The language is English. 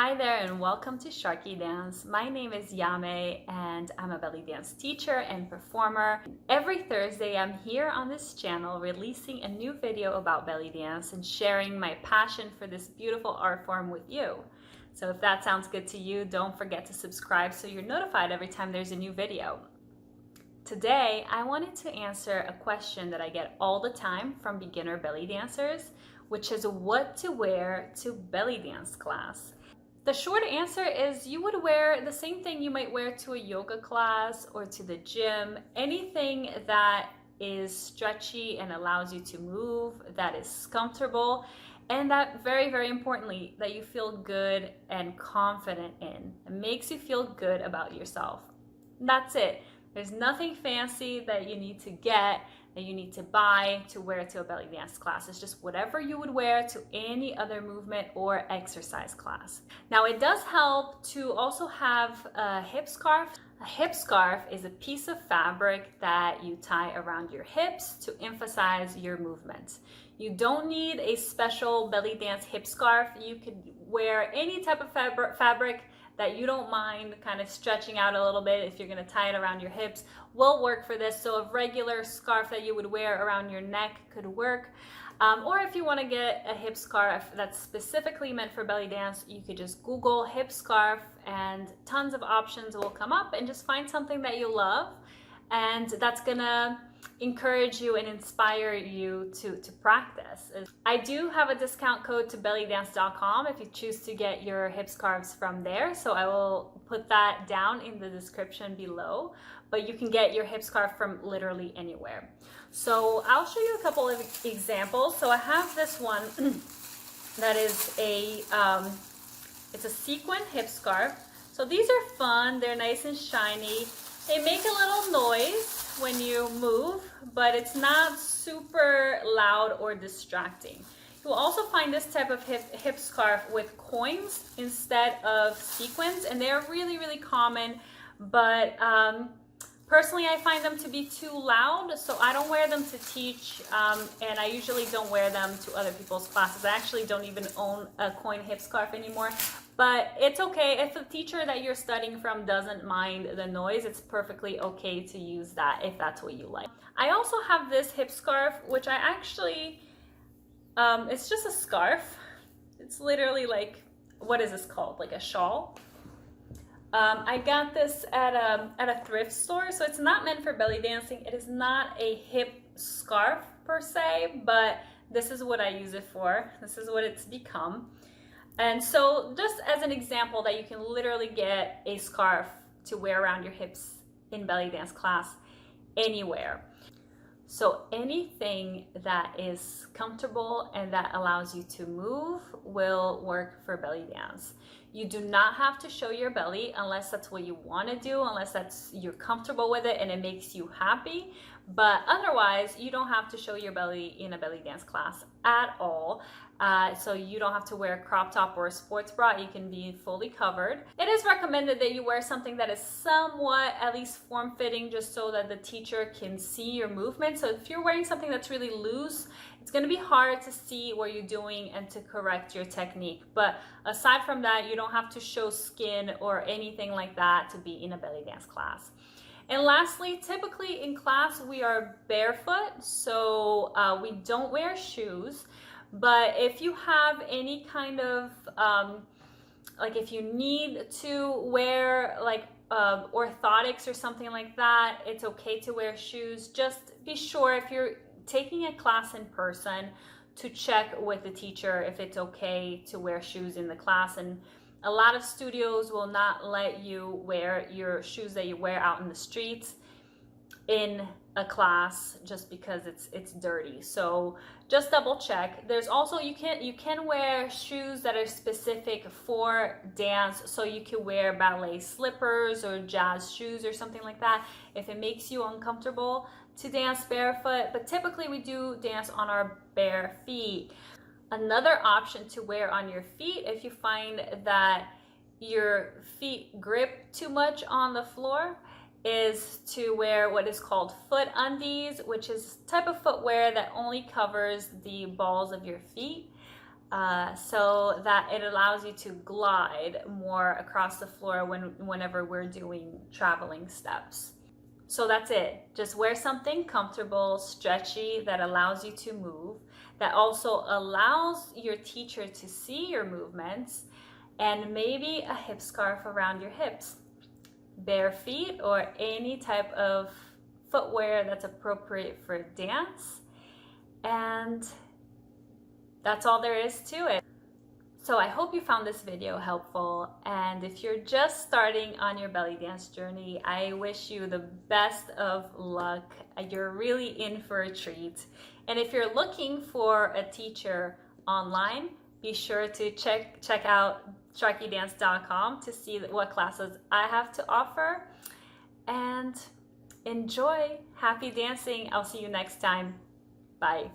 Hi there and welcome to SharqiDance. My name is Yame and I'm a belly dance teacher and performer. Every Thursday I'm here on this channel releasing a new video about belly dance and sharing my passion for this beautiful art form with you. So if that sounds good to you, don't forget to subscribe so you're notified every time there's a new video. Today I wanted to answer a question that I get all the time from beginner belly dancers, which is what to wear to belly dance class. The short answer is you would wear the same thing you might wear to a yoga class or to the gym. Anything that is stretchy and allows you to move, that is comfortable, and that very importantly, that you feel good and confident in. It makes you feel good about yourself. That's it. There's nothing fancy that you need to get, that you need to buy to wear to a belly dance class. It's just whatever you would wear to any other movement or exercise class. Now it does help to also have a hip scarf. A hip scarf is a piece of fabric that you tie around your hips to emphasize your movement. You don't need a special belly dance hip scarf. You could wear any type of fabric that you don't mind kind of stretching out a little bit. If you're gonna tie it around your hips, will work for this. So a regular scarf that you would wear around your neck could work. Or if you wanna get a hip scarf that's specifically meant for belly dance, you could just Google hip scarf and tons of options will come up, and just find something that you love and that's gonna encourage you and inspire you to practice. I do have a discount code to bellydance.com if you choose to get your hip scarves from there, so I will put that down in the description below, but you can get your hip scarf from literally anywhere. So I'll show you a couple of examples. So I have this one that is it's a sequin hip scarf. So these are fun, they're nice and shiny. They make a little noise when you move, but it's not super loud or distracting. You'll also find this type of hip scarf with coins instead of sequins, and they're really common, but personally I find them to be too loud, so I don't wear them to teach, and I usually don't wear them to other people's classes. I actually don't even own a coin hip scarf anymore. But it's okay if the teacher that you're studying from doesn't mind the noise. It's perfectly okay to use that if that's what you like. I also have this hip scarf, which I actually, it's just a scarf. It's literally like, what is this called? Like a shawl. I got this at a thrift store, so it's not meant for belly dancing. It is not a hip scarf per se, but this is what I use it for. This is what it's become. And so just as an example that you can literally get a scarf to wear around your hips in belly dance class anywhere. So anything that is comfortable and that allows you to move will work for belly dance. You do not have to show your belly unless that's what you want to do, unless you're comfortable with it and it makes you happy. But otherwise, you don't have to show your belly in a belly dance class at all. So you don't have to wear a crop top or a sports bra. You can be fully covered. It is recommended that you wear something that is somewhat at least form-fitting, just so that the teacher can see your movement. So if you're wearing something that's really loose, it's going to be hard to see what you're doing and to correct your technique. But aside from that, you don't have to show skin or anything like that to be in a belly dance class. And lastly, typically in class we are barefoot, so we don't wear shoes. But if you have any kind of, like if you need to wear like orthotics or something like that, it's okay to wear shoes. Just be sure if you're taking a class in person to check with the teacher if it's okay to wear shoes in the class. And a lot of studios will not let you wear your shoes that you wear out in the streets in a class just because it's dirty. So just double check. There's also, you can wear shoes that are specific for dance, so you can wear ballet slippers or jazz shoes or something like that if it makes you uncomfortable to dance barefoot, but typically we do dance on our bare feet. Another option to wear on your feet, if you find that your feet grip too much on the floor, is to wear what is called foot undies, which is a type of footwear that only covers the balls of your feet. so that it allows you to glide more across the floor whenever we're doing traveling steps. So that's it. Just wear something comfortable, stretchy, that allows you to move, that also allows your teacher to see your movements, and maybe a hip scarf around your hips. Bare feet or any type of footwear that's appropriate for dance. And that's all there is to it. So I hope you found this video helpful, and if you're just starting on your belly dance journey, I wish you the best of luck. You're really in for a treat. And if you're looking for a teacher online, be sure to check out SharqiDance.com to see what classes I have to offer. And enjoy. Happy dancing. I'll see you next time. Bye.